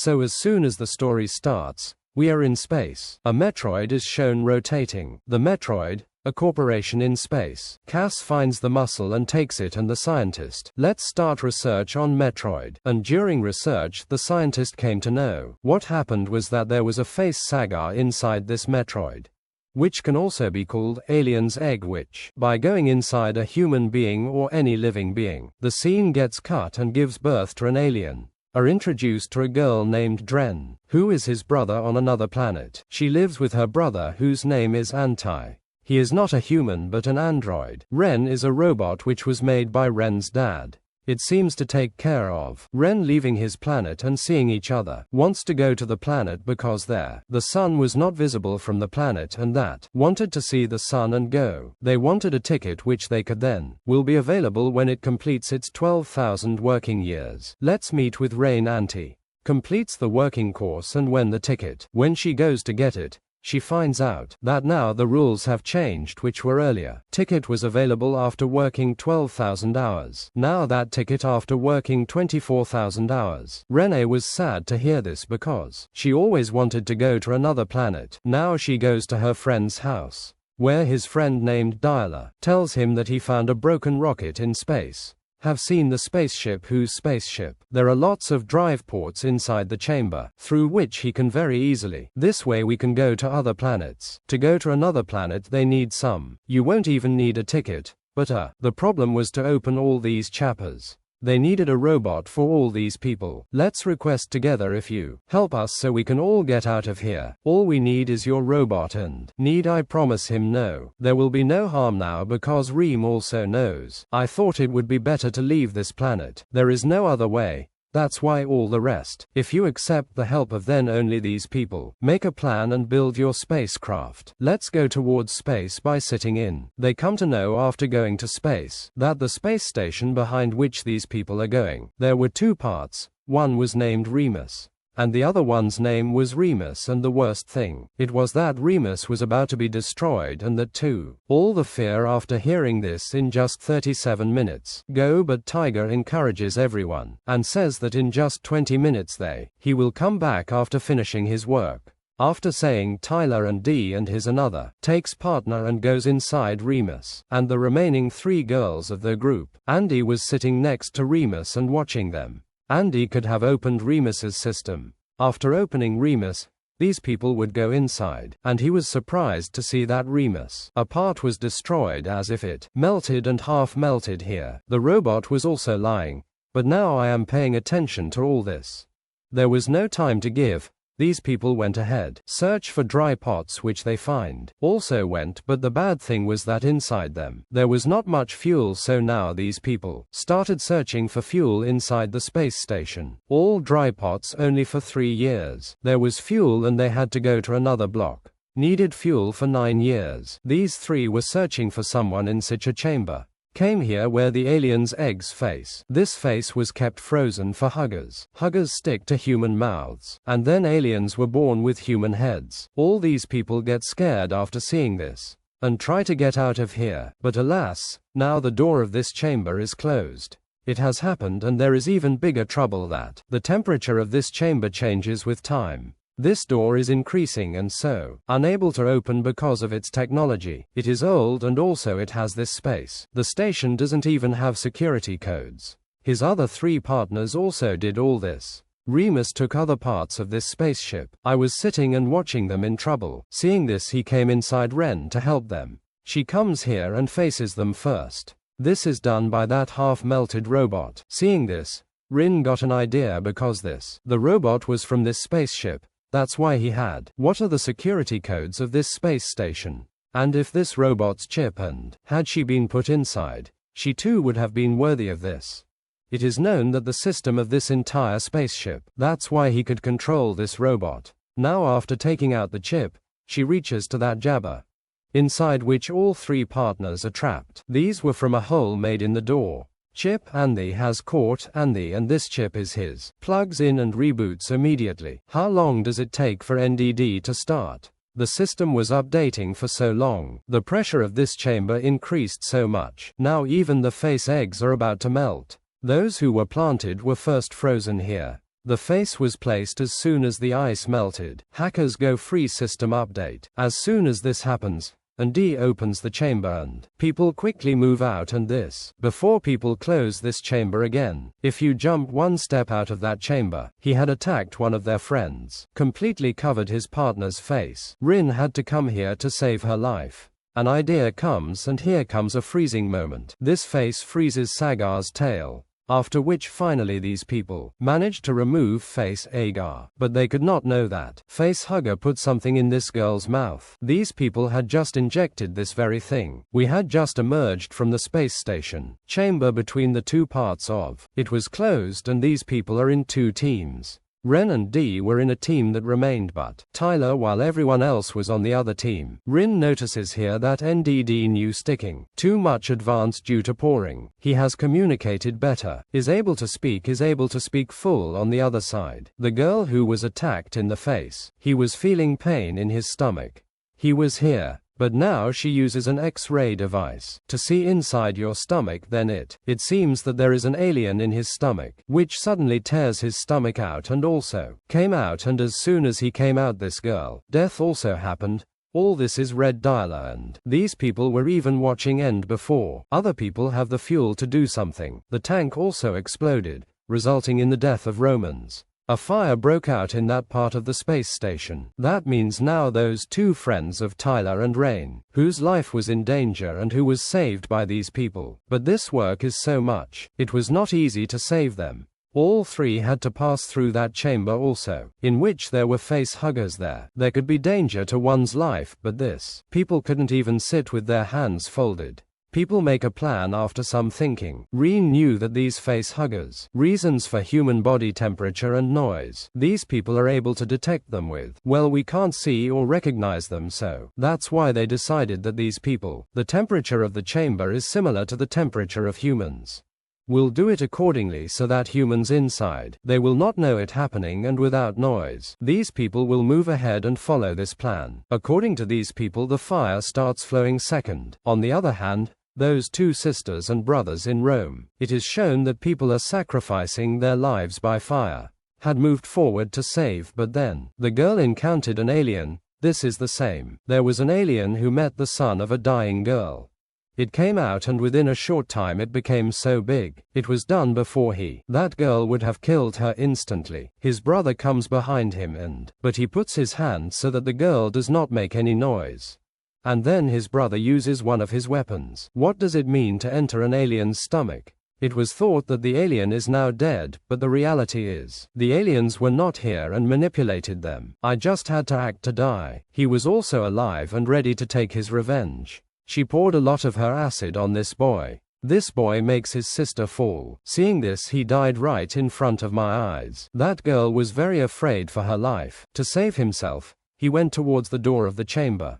So as soon as the story starts, we are in space. A Metroid is shown rotating. The Metroid, a corporation in space. Cass finds the muscle and takes it and the scientist. Let's start research on Metroid. And during research, the scientist came to know. What happened was that there was a facehugger inside this Metroid, which can also be called alien's egg, which, by going inside a human being or any living being, the scene gets cut and gives birth to an alien. Are introduced to a girl named Dren, who is his brother on another planet. She lives with her brother whose name is Anti. He is not a human but an android. Ren is a robot which was made by Ren's dad. It seems to take care of Ren leaving his planet and seeing each other. Wants to go to the planet because there, the sun was not visible from the planet, and that wanted to see the sun and go. They wanted a ticket which they could then will be available when it completes its 12,000 working years. Let's meet with Rain. Anti completes the working course, and when she goes to get it, she finds out that now the rules have changed, which were earlier. Ticket was available after working 12,000 hours. Now that ticket after working 24,000 hours. Renee was sad to hear this because she always wanted to go to another planet. Now she goes to her friend's house, where his friend named Dialer tells him that he found a broken rocket in space. Have seen the spaceship? Whose spaceship? There are lots of drive ports inside the chamber, through which he can very easily. This way we can go to other planets. To go to another planet they need some. You won't even need a ticket, but the problem was to open all these chappers. They needed a robot for all these people. Let's request together if you help us so we can all get out of here. All we need is your robot. And need I promise him? No. There will be no harm now because Reem also knows. I thought it would be better to leave this planet. There is no other way. That's why all the rest. If you accept the help of then only these people, make a plan and build your spacecraft. Let's go towards space by sitting in. They come to know after going to space that the space station behind which these people are going, there were two parts. One was named Remus, and the other one's name was Remus, and the worst thing, it was that Remus was about to be destroyed, and that too. All the fear after hearing this in just 37 minutes. Go, but Tiger encourages everyone, and says that in just 20 minutes he will come back after finishing his work. After saying Tyler and D and his another, takes partner and goes inside Remus, and the remaining 3 girls of their group. Andy was sitting next to Remus and watching them. Andy could have opened Remus's system. After opening Remus, these people would go inside, and he was surprised to see that Remus, a part was destroyed as if it melted and half melted here. The robot was also lying, but now I am paying attention to all this. There was no time to give. These people went ahead, search for dry pots which they find. Also went, but the bad thing was that inside them, there was not much fuel, so now these people started searching for fuel inside the space station. All dry pots only for 3 years. There was fuel and they had to go to another block. Needed fuel for 9 years. These 3 were searching for someone in such a chamber. Came here where the alien's egg's face. This face was kept frozen for huggers. Huggers stick to human mouths, and then aliens were born with human heads. All these people get scared after seeing this, and try to get out of here. But alas, now the door of this chamber is closed. It has happened, and there is even bigger trouble that the temperature of this chamber changes with time. This door is increasing and so unable to open because of its technology. It is old and also it has this space. The station doesn't even have security codes. His other 3 partners also did all this. Remus took other parts of this spaceship. I was sitting and watching them in trouble. Seeing this, he came inside Ren to help them. She comes here and faces them first. This is done by that half-melted robot. Seeing this, Rin got an idea because the robot was from this spaceship. That's why he had. What are the security codes of this space station? And if this robot's chip, and had she been put inside, she too would have been worthy of this. It is known that the system of this entire spaceship, that's why he could control this robot. Now after taking out the chip, she reaches to that jabber, inside which all 3 partners are trapped. These were from a hole made in the door. Chip Andy has caught Andy, and this chip is his. Plugs in and reboots immediately. How long does it take for NDD to start? The system was updating for so long. The pressure of this chamber increased so much. Now even the face eggs are about to melt. Those who were planted were first frozen here. The face was placed as soon as the ice melted. Hackers go free system update. As soon as this happens, and D opens the chamber and people quickly move out and this before people close this chamber again. If you jump one step out of that chamber, he had attacked one of their friends, completely covered his partner's face. Rin had to come here to save her life. An idea comes and here comes a freezing moment. This face freezes Sagar's tail. After which finally these people managed to remove facehuggers. But they could not know that facehugger put something in this girl's mouth. These people had just injected this very thing. We had just emerged from the space station chamber between the two parts of it was closed and these people are in two teams. Ren and D were in a team that remained but Tyler while everyone else was on the other team. Rin notices here that NDD knew sticking too much advanced due to pouring. He has communicated better, is able to speak full on the other side. The girl who was attacked in the face, he was feeling pain in his stomach. He was here. But now she uses an X-ray device to see inside your stomach. Then it seems that there is an alien in his stomach, which suddenly tears his stomach out and also came out, and as soon as he came out this girl, death also happened. All this is red dialer and these people were even watching end before. Other people have the fuel to do something. The tank also exploded, resulting in the death of Romans. A fire broke out in that part of the space station. That means now those two friends of Tyler and Rain, whose life was in danger and who was saved by these people. But this work is so much. It was not easy to save them. All three had to pass through that chamber also, in which there were facehuggers there. There could be danger to one's life, but this people couldn't even sit with their hands folded. People make a plan after some thinking. Reen knew that these facehuggers, reasons for human body temperature and noise. These people are able to detect them with, well, we can't see or recognize them, so that's why they decided that these people, the temperature of the chamber is similar to the temperature of humans. We'll do it accordingly so that humans inside, they will not know it happening and without noise. These people will move ahead and follow this plan. According to these people, the fire starts flowing second. On the other hand, those two sisters and brothers in Rome, it is shown that people are sacrificing their lives by fire, had moved forward to save, but then the girl encountered an alien. This is the same. There was an alien who met the son of a dying girl. It came out and within a short time it became so big. It was done before that girl would have killed her instantly. His brother comes behind him but he puts his hand so that the girl does not make any noise. And then his brother uses one of his weapons. What does it mean to enter an alien's stomach? It was thought that the alien is now dead, but the reality is, the aliens were not here and manipulated them. I just had to act to die. He was also alive and ready to take his revenge. She poured a lot of her acid on this boy. This boy makes his sister fall. Seeing this, he died right in front of my eyes. That girl was very afraid for her life. To save himself, he went towards the door of the chamber.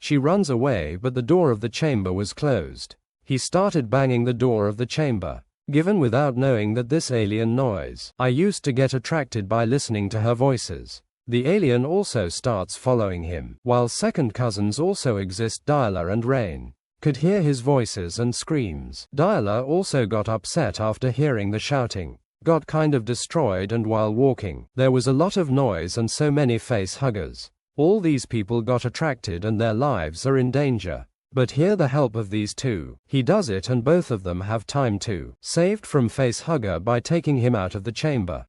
She runs away, but the door of the chamber was closed. He started banging the door of the chamber, given without knowing that this alien noise. I used to get attracted by listening to her voices. The alien also starts following him, while second cousins also exist. Dialer and Rain could hear his voices and screams. Dialer also got upset after hearing the shouting, got kind of destroyed, and while walking, there was a lot of noise and so many facehuggers. All these people got attracted and their lives are in danger. But here the help of these two. He does it and both of them have time to saved from facehugger by taking him out of the chamber.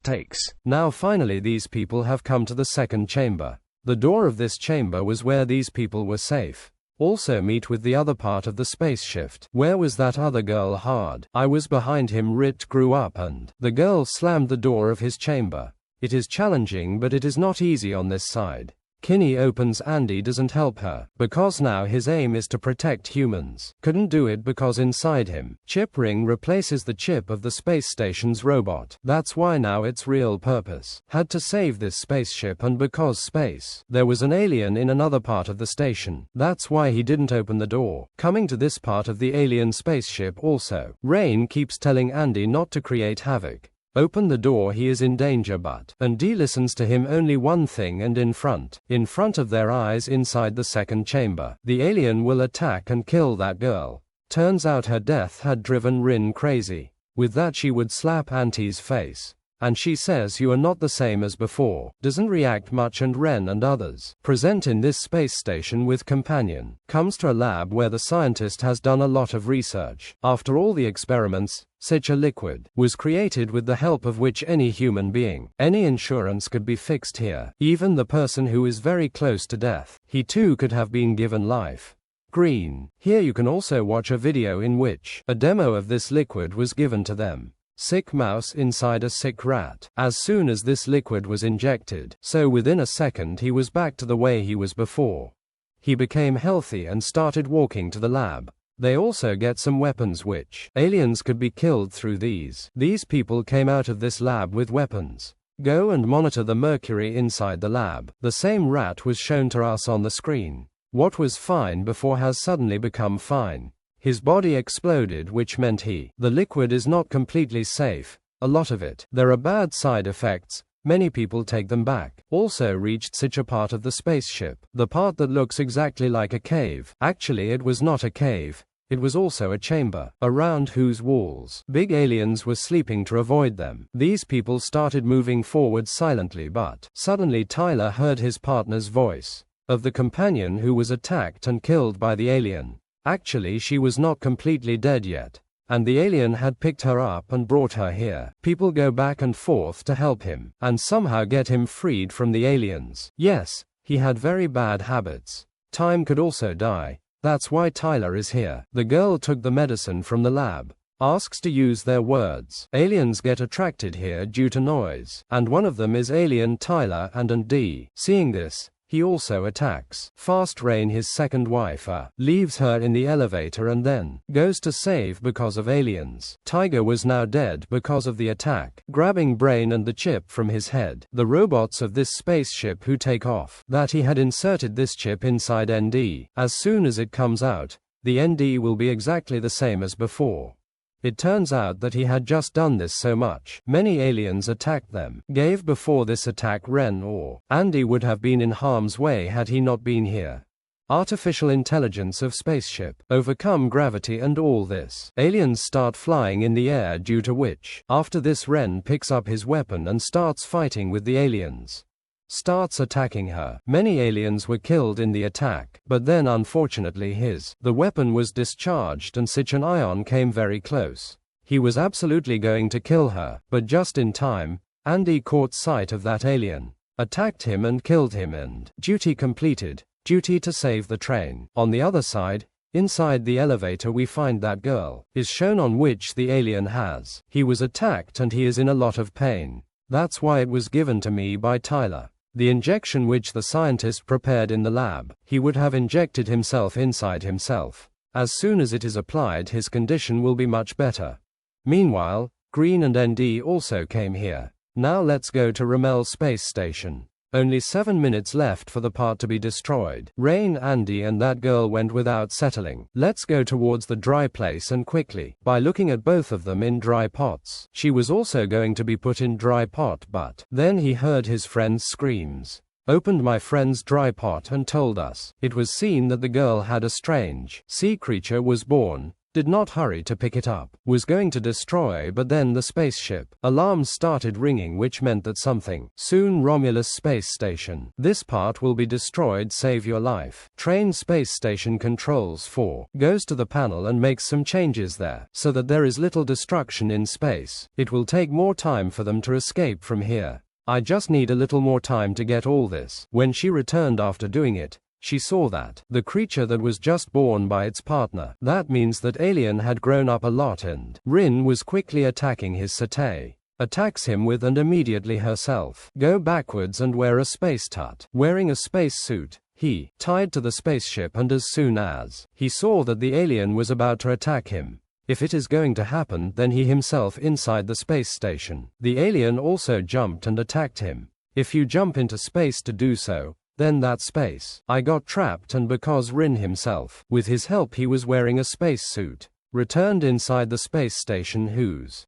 Now finally these people have come to the second chamber. The door of this chamber was where these people were safe. Also meet with the other part of the space shift. Where was that other girl? Hard. I was behind him. Rit grew up and the girl slammed the door of his chamber. It is challenging, but it is not easy on this side. Kinney opens. Andy doesn't help her, because now his aim is to protect humans. Couldn't do it because inside him, chip ring replaces the chip of the space station's robot. That's why now its real purpose had to save this spaceship, and because space, there was an alien in another part of the station. That's why he didn't open the door. Coming to this part of the alien spaceship also, Rain keeps telling Andy not to create havoc. Open the door, he is in danger, but Andy listens to him only one thing, and in front of their eyes inside the second chamber, the alien will attack and kill that girl. Turns out her death had driven Rin crazy. With that she would slap Auntie's face. And she says you are not the same as before, doesn't react much, and Ren and others present in this space station with companion. Comes to a lab where the scientist has done a lot of research. After all the experiments, such a liquid was created with the help of which any human being, any insurance could be fixed here. Even the person who is very close to death, he too could have been given life. Green. Here you can also watch a video in which a demo of this liquid was given to them. Sick mouse inside a sick rat. As soon as this liquid was injected, so within a second he was back to the way he was before. He became healthy and started walking to the lab. They also get some weapons which aliens could be killed through these. These people came out of this lab with weapons. Go and monitor the mercury inside the lab. The same rat was shown to us on the screen. What was fine before has suddenly become fine. His body exploded, which meant the liquid is not completely safe. A lot of it. There are bad side effects. Many people take them back. Also reached such a part of the spaceship. The part that looks exactly like a cave. Actually it was not a cave. It was also a chamber, around whose walls big aliens were sleeping to avoid them. These people started moving forward silently, but suddenly Tyler heard his partner's voice. Of the companion who was attacked and killed by the alien. Actually she was not completely dead yet. And the alien had picked her up and brought her here. People go back and forth to help him, and somehow get him freed from the aliens. Yes, he had very bad habits. Time could also die. That's why Tyler is here. The girl took the medicine from the lab. Asks to use their words. Aliens get attracted here due to noise. And one of them is alien Tyler and D. Seeing this, he also attacks. Fast Rain, his second wife, leaves her in the elevator and then goes to save because of aliens. Tiger was now dead because of the attack, grabbing Brain and the chip from his head. The robots of this spaceship who take off. That he had inserted this chip inside ND. As soon as it comes out, the ND will be exactly the same as before. It turns out that he had just done this so much. Many aliens attacked them. Gave before this attack Ren or Andy would have been in harm's way had he not been here. Artificial intelligence of spaceship. Overcome gravity and all this. Aliens start flying in the air, due to which, after this Ren picks up his weapon and starts fighting with the aliens. Starts attacking her. Many aliens were killed in the attack, but then unfortunately the weapon was discharged and such an ion came very close. He was absolutely going to kill her, but just in time, Andy caught sight of that alien, attacked him and killed him, and duty completed, duty to save the train. On the other side, inside the elevator we find that girl, is shown on which the alien has. He was attacked and he is in a lot of pain. That's why it was given to me by Tyler. The injection which the scientist prepared in the lab, he would have injected himself inside himself. As soon as it is applied his condition will be much better. Meanwhile, Green and ND also came here. Now let's go to Rommel space station. Only 7 minutes left for the part to be destroyed. Rain, Andy and that girl went without settling. Let's go towards the dry place and quickly, by looking at both of them in dry pots. She was also going to be put in dry pot, but then he heard his friend's screams. Opened my friend's dry pot and told us. It was seen that the girl had a strange sea creature was born. Did not hurry to pick it up, was going to destroy, but then the spaceship alarms started ringing, which meant that something soon. Romulus space station. This part will be destroyed, save your life. Train space station controls 4. Goes to the panel and makes some changes there, so that there is little destruction in space. It will take more time for them to escape from here. I just need a little more time to get all this. When she returned after doing it, she saw that the creature that was just born by its partner. That means that alien had grown up a lot, and Rin was quickly attacking his satay. Attacks him with and immediately herself. Go backwards and wear a space tut. Wearing a space suit, he tied to the spaceship, and as soon as he saw that the alien was about to attack him, if it is going to happen, then he himself inside the space station. The alien also jumped and attacked him. If you jump into space to do so, then that space. I got trapped, and because Rin himself, with his help, he was wearing a space suit, returned inside the space station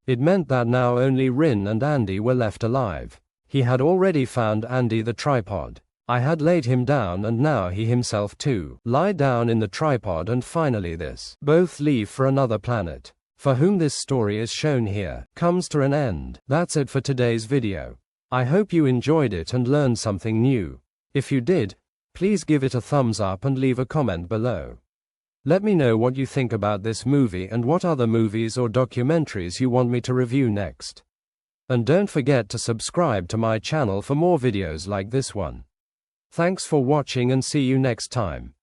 it meant that now only Rin and Andy were left alive. He had already found Andy the tripod. I had laid him down, and now he himself too lie down in the tripod, and finally both leave for another planet. for whom this story is shown here, comes to an end. That's it for today's video. I hope you enjoyed it and learned something new. If you did, please give it a thumbs up and leave a comment below. Let me know what you think about this movie and what other movies or documentaries you want me to review next. And don't forget to subscribe to my channel for more videos like this one. Thanks for watching and see you next time.